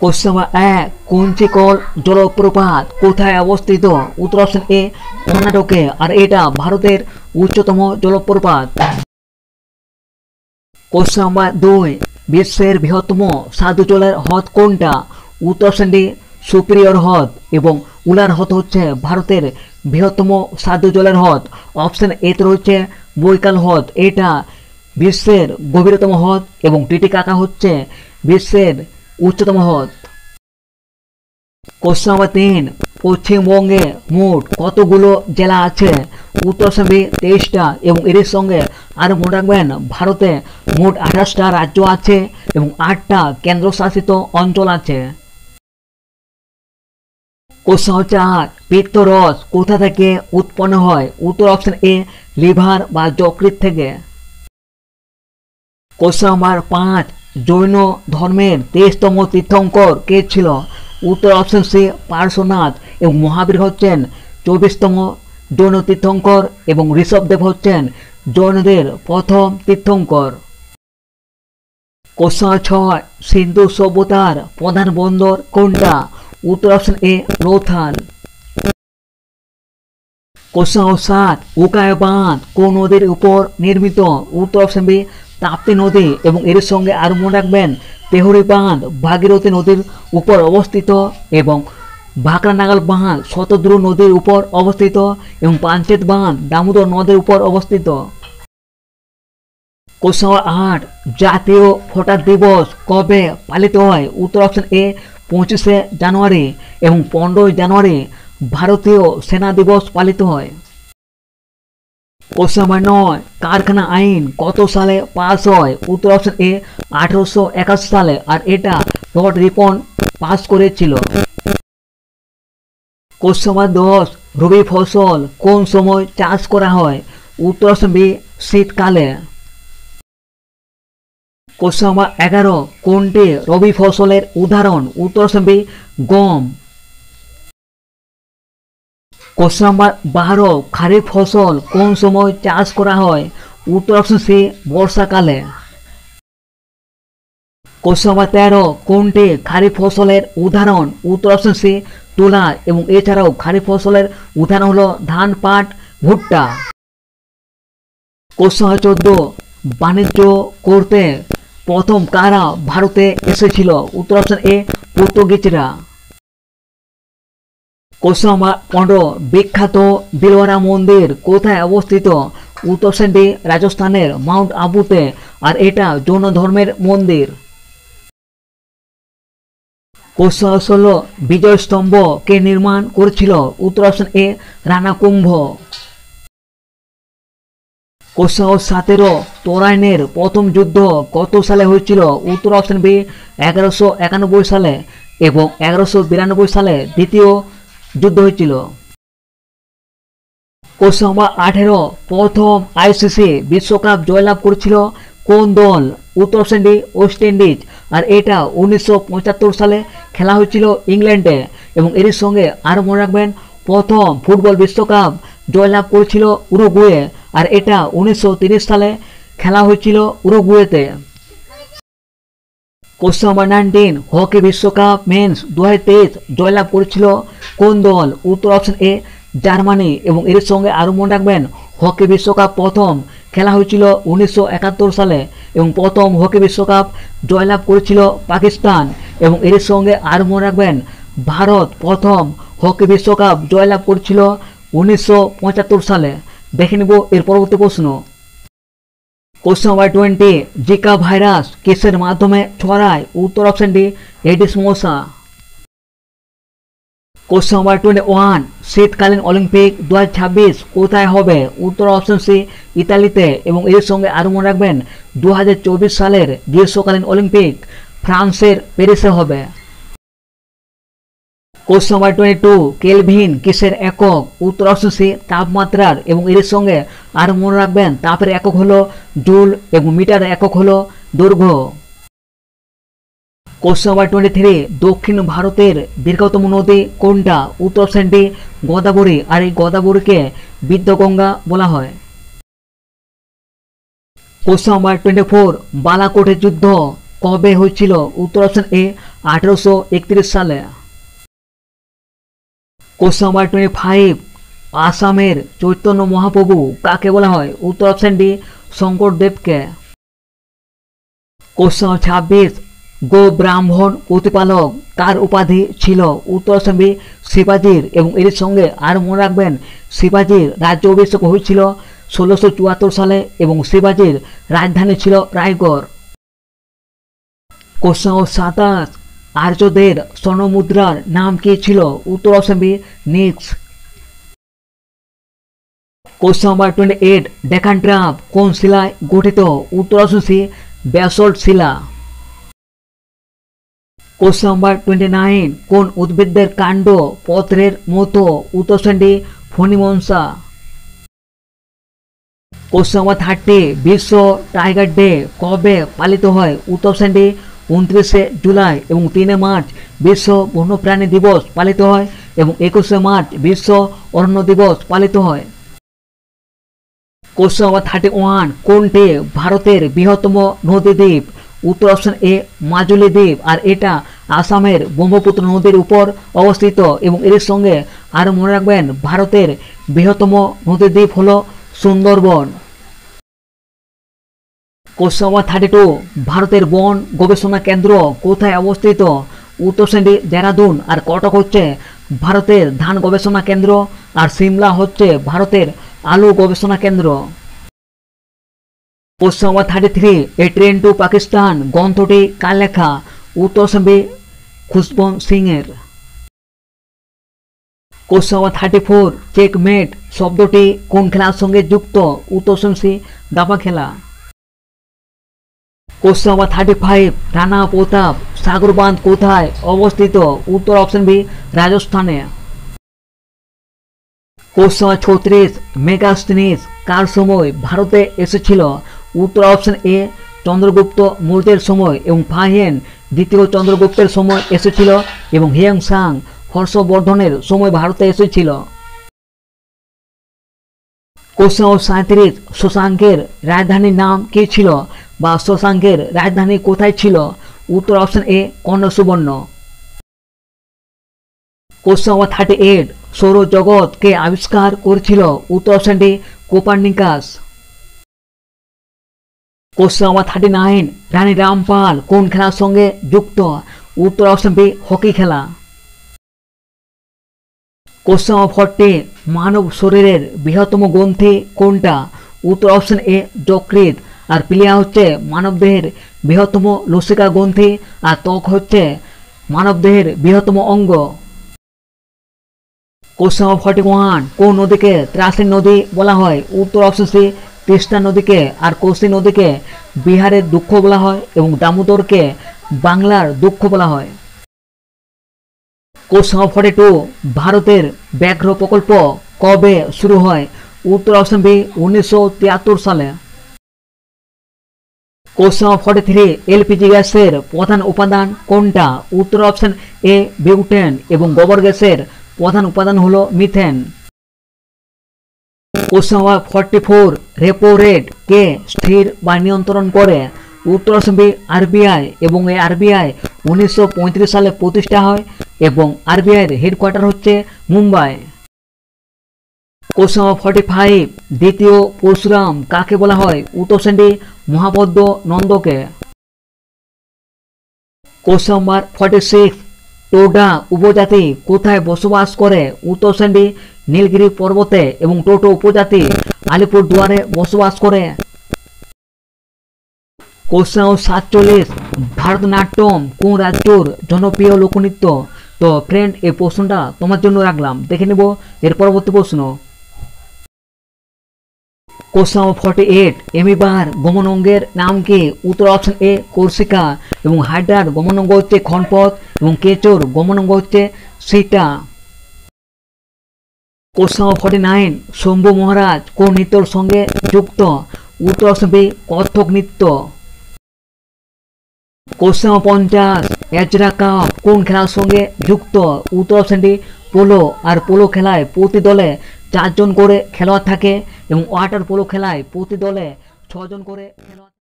Question number 1 Kunchikal জলপ্রপাত কোথায় অবস্থিত? উত্তর অপশন এ কর্ণাটকে, আর এটা ভারতের উচ্চতম জলপ্রপাত। কোশ্চেন নাম্বার 2 বিশ্বের বৃহত্তম স্বাদু জলের হ্রদ কোনটা? উত্তর অপশন ডি সুপিরিয়র হ্রদ, এবং উলার হ্রদ হচ্ছে ভারতের বৃহত্তম স্বাদু জলের হ্রদ। অপশন এ তে রয়েছে বৈকাল হ্রদ, এটা বিশ্বের গভীরতম হ্রদ, এবং টিটিকাকা হচ্ছে বিশ্বের উচ্চতম হ্রদ। কোশ্চেন নাম্বার 3 পশ্চিমবঙ্গে মোট কতগুলো জেলা আছে? উত্তর অপশন বি 23টা, এবং এর সঙ্গে আরো মনে রাখবেন ভারতে মোট 28টা রাজ্য আছে এবং 8টা কেন্দ্রশাসিত অঞ্চল আছে। কোশ্চেন হচ্ছে 8 পিত্তরস কোথা থেকে উৎপন্ন হয়? উত্তর অপশন এ লিভার বা যকৃৎ থেকে। কোশ্চেন নাম্বার 5 জৈন ধর্মের 23তম তীর্থঙ্কর কে ছিল? উত্তর অপশন সি পার্শ্বনাথ, এবং মহাবীর হচ্ছেন 24তম জৈন তীর্থঙ্কর, এবং ঋষভদেব হচ্ছেন জৈনদের প্রথম তীর্থঙ্কর। কোশ্চেন 6 সিন্ধু সভ্যতার প্রধান বন্দর কোনটা? উত্তর option A Lothal. Question 7 Ukai বাঁধ কোন নদীর উপর নির্মিত? উত্তর অপশন বি তাপ্তি নদী, এবং এর সঙ্গে আরো মনে রাখবেন তেহরি বাঁধ ভাগীরথী নদীর উপর অবস্থিত, এবং ভাকরা নাগাল বাঁধ শতদ্রু নদীর উপর অবস্থিত, এবং পাঞ্চেত বাঁধ দামোদর নদীর উপর অবস্থিত। কোশ্চেন 8 জাতীয় ভোটার দিবস কবে পালিত হয়? উত্তর অপশন এ 25শে জানুয়ারি, এবং 15ই জানুয়ারি ভারতীয় সেনা দিবস পালিত হয়। কোশ্চেন নাম্বার 9 কারখানা আইন কত সালে পাস হয়? উত্তর অপশন এ 1881 সালে, আর এটা লর্ড রিপন পাস করেছিল। কোশ্চেন নাম্বার 10 রবি ফসল কোন সময় চাষ করা হয়? উত্তর অপশন বি শীতকালে। কোশ্চেন নাম্বার 11 কোনটি রবি ফসলের উদাহরণ? উত্তর অপশন বি গম। কোশ্চেন নাম্বার 12 খারিফ ফসল কোন সময় চাষ করা হয়? উত্তর অপশন সি বর্ষাকালে। কোশ্চেন নাম্বার 13 কোনটি খারিফ ফসলের উদাহরণ? উত্তর অপশন সি তুলা, এবং এছাড়াও খারিফ ফসলের উদাহরণ হলো ধান, পাট, ভুট্টা। কোশ্চেন নাম্বার 14 বাণিজ্য করতে প্রথম কারা ভারতে এসেছিল? উত্তর অপশন এ পর্তুগিজরা। কোশ্চেন নাম্বার 15 বিখ্যাত দিলওয়ারা মন্দির কোথায় অবস্থিত? উত্তর অপশন ডি রাজস্থানের মাউন্ট আবুতে, আর এটা জৈন ধর্মের মন্দির। কোশ্চেন 16 বিজয় স্তম্ভ কে নির্মাণ করেছিল? উত্তর option A Rana Kumbh. Question 17 তরাইনের প্রথম যুদ্ধ কত সালে হয়েছিল? উত্তর অপশন বি 1191 সালে, এবং 1192 সালে দ্বিতীয় যুদ্ধ হয়েছিল। কোশ্চেন নাম্বার 18 প্রথম আইসিসি বিশ্বকাপ জয়লাভ করেছিল কোন দল? উত্তর অপশন ডি ওয়েস্ট ইন্ডিজ, আর এটা 1975 সালে খেলা হয়েছিল ইংল্যান্ডে, এবং এর সঙ্গে আরও মনে রাখবেন প্রথম ফুটবল বিশ্বকাপ জয়লাভ করেছিল উরুগুয়ে, আর এটা 1930 সালে খেলা হয়েছিল উরুগুয়েতে। কোশ্চেন নাম্বার 19 হকি বিশ্বকাপ মেন্স 2023 জয়লাভ করেছিল কোন দল? উত্তর অপশন এ জার্মানি, এবং এর সঙ্গে আরও মনে রাখবেন হকি বিশ্বকাপ প্রথম খেলা হয়েছিল 1971 সালে, এবং প্রথম হকি বিশ্বকাপ জয়লাভ করেছিল পাকিস্তান, এবং এর সঙ্গে আরও মনে রাখবেন ভারত প্রথম হকি বিশ্বকাপ জয়লাভ করেছিল 1975 সালে। দেখে নিব এর পরবর্তী প্রশ্ন। কোশ্চেন নাম্বার 20 জিকা ভাইরাস কিসের মাধ্যমে ছড়ায়? উত্তর অপশন ডি এডিস মশা। কোশ্চেন নাম্বার 21 শীতকালীন অলিম্পিক 2026 কোথায় হবে? উত্তর অপশন সি ইতালিতে, এবং এর সঙ্গে আরও মনে রাখবেন 2024 সালের গ্রীষ্মকালীন অলিম্পিক ফ্রান্সের প্যারিসে হবে। কোশ্চেন নাম্বার 22 কেলভিন কিসের একক? উত্তর অপশন সি তাপমাত্রার, এবং এর সঙ্গে আরও মনে রাখবেন তাপের একক হলো জুল, এবং মিটারের একক হলো দৈর্ঘ্য। কোশ্চেন নাম্বার 23 দক্ষিণ ভারতের দীর্ঘতম নদী কোনটা? উত্তর অপশন ডি গোদাবরী, আর এই গোদাবরীকে বিদ্যগঙ্গা বলা হয়। কোশ্চেন নাম্বার 24 বালাকোটের যুদ্ধ কবে হয়েছিল? উত্তর অপশন এ 1831 সালে। কোশ্চেন নাম্বার 25, আসামের চৈতন্য মহাপ্রভু কাকে বলা হয়? উত্তর অপশন ডি শঙ্করদেবকে। কোশ্চেন নাম্বার 26, গো ব্রাহ্মণ প্রতিপালক কার উপাধি ছিল? উত্তর অপশন বি শিবাজির। এবং এর সঙ্গে আর মনে রাখবেন শিবাজির রাজ্য অভিষেক হয়েছিল 1674 সালে এবং শিবাজির রাজধানী ছিল রায়গড়। কোশ্চেন নাম্বার 27, আর্যদের স্বর্ণমুদ্রার নাম কি ছিল? উত্তর option B Nix. Question number 28, Deccan trap কোন শিলায় গঠিত? উত্তর অপশন সি ব্যাসল্ট শিলা। কোশ্চেন নাম্বার 29, কোন উদ্ভিদের কাণ্ড পত্রের মতো? উত্তর অপশন ডি ফণিমনসা। কোশ্চেন নাম্বার 30, বিশ্ব টাইগার ডে কবে পালিত হয়? উত্তর অপশন ডি 29 জুলাই এবং 3 মার্চ বিশ্ব বন্যপ্রাণী দিবস পালিত হয় এবং 21 মার্চ বিশ্ব অরণ্য দিবস পালিত হয়। কোশ্চেন নাম্বার 31, কোনটি ভারতের বৃহত্তম নদী দ্বীপ? উত্তর অপশন এ মাজুলি দ্বীপ, আর এটা আসামের ব্রহ্মপুত্র নদীর উপর অবস্থিত এবং এর সঙ্গে আরও মনে রাখবেন ভারতের বৃহত্তম নদী দ্বীপ হল সুন্দরবন। কোশ্চেন নাম্বার 32, ভারতের বন গবেষণা কেন্দ্র কোথায় অবস্থিত? উত্তর অপশন ডি দেরাদুন, আর কটক হচ্ছে ভারতের ধান গবেষণা কেন্দ্র, আর সিমলা হচ্ছে ভারতের আলু গবেষণা কেন্দ্র। কোশ্চেন নাম্বার 33, এ ট্রেন টু পাকিস্তান গ্রন্থটি কার লেখা? উত্তর অপশন বি খুশবন্ত সিং এর। কোশ্চেন নাম্বার 34, চেকমেট শব্দটি কোন খেলার সঙ্গে যুক্ত? উত্তর অপশন সি দাবা খেলা। কোশ্চেন নাম্বার 35, রানা প্রতাপ সাগর বাঁধ কোথায় অবস্থিত? উত্তর অপশন বি রাজস্থানে। কোশ্চেন নাম্বার 36, মেগাস্তিনিস কার সময় ভারতে এসেছিল? উত্তর অপশন এ চন্দ্রগুপ্ত মৌর্যের সময় এবং ফাহিয়েন দ্বিতীয় চন্দ্রগুপ্তের সময় এসেছিল এবং হিয়াংসাং হর্ষবর্ধনের সময় ভারতে এসেছিল। কোশ্চেন নাম্বার 37, শশাঙ্কের রাজধানীর নাম কি ছিল বা শশাঙ্কের রাজধানী কোথায় ছিল? উত্তর option A Karnasubarna. Question number 38, সৌরজগৎ কে আবিষ্কার করেছিল? উত্তর option D Copernicus. Question number 39, রানী রামপাল কোন খেলার সঙ্গে যুক্ত? উত্তর অপশন বি হকি খেলা। কোশ্চেন নাম্বার 40, মানব শরীরের বৃহত্তম গ্রন্থি কোনটা? উত্তর অপশন এ যকৃৎ, আর পিলিয়া হচ্ছে মানবদেহের বৃহত্তম লসিকা গ্রন্থি, আর ত্বক হচ্ছে মানবদেহের বৃহত্তম অঙ্গ। কোশ্চেন নাম্বার 41, কোন নদীকে ত্রাসিন নদী বলা হয়? উত্তর অপশন সি তিস্তা নদীকে, আর কোসি নদীকে বিহারের দুঃখ বলা হয় এবং দামোদরকে বাংলার দুঃখ বলা হয়। কোশ্চেন নাম্বার 42, ভারতের ব্যাঘ্র প্রকল্প কবে শুরু হয়? উত্তর অপশন বি 1973 সালে। কোশ্চেন নাম্বার 43, এলপিজি গ্যাসের প্রধান উপাদান কোনটা? উত্তর অপশন এ বিউটেন এবং গোবর গ্যাসের প্রধান উপাদান হলো methane. Question number 44, repo rate কে স্থির বা নিয়ন্ত্রণ করে? উত্তর অপশন বি আরবিআই, এবং এই আরবিআই 1935 সালে প্রতিষ্ঠা হয় এবং আরবিআই এর হেডকোয়ার্টার হচ্ছে মুম্বাই। কোশ্চেন নাম্বার 45, দ্বিতীয় পরশুরাম কাকে বলা হয়? উত্তর option D Mahapadma নন্দকে। Question number 46, Toda উপজাতি কোথায় বসবাস করে? উত্তর অপশন ডি নীলগিরি পর্বতে, এবং টোটো উপজাতি আলিপুরদুয়ারে বসবাস করে। কোশ্চেন নাম্বার 47, ভারতনাট্যম কোন রাজ্যের জনপ্রিয় লোকনৃত্য? তো ফ্রেন্ড এই প্রশ্নটা তোমার জন্য রাখলাম, দেখে নেব এর পরবর্তী প্রশ্ন। কোশ্চেন নাম্বার 48, এমিবার গমন অঙ্গের নাম কি? উত্তর অপশন এ কর্সিকা, এবং হাইড্রার গমন অঙ্গ হচ্ছে খনপথ, এবং কেচোর গমন অঙ্গ হচ্ছে সীতা। কোশ্চেন নাম্বার 49, শম্ভু মহারাজ কোন নৃত্যের সঙ্গে যুক্ত? উত্তর অপশন বি কত্থক নৃত্য। কোশ্চেন নাম্বার 50, এজরা কাপ কোন খেলার সঙ্গে যুক্ত? উত্তর অপশন ডি পোলো, আর পোলো খেলায় প্রতি দলে 4 জন করে খেলোয়াড় থাকে এবং ওয়াটার পোলো খেলায় প্রতি দলে 6 জন করে খেলোয়াড়।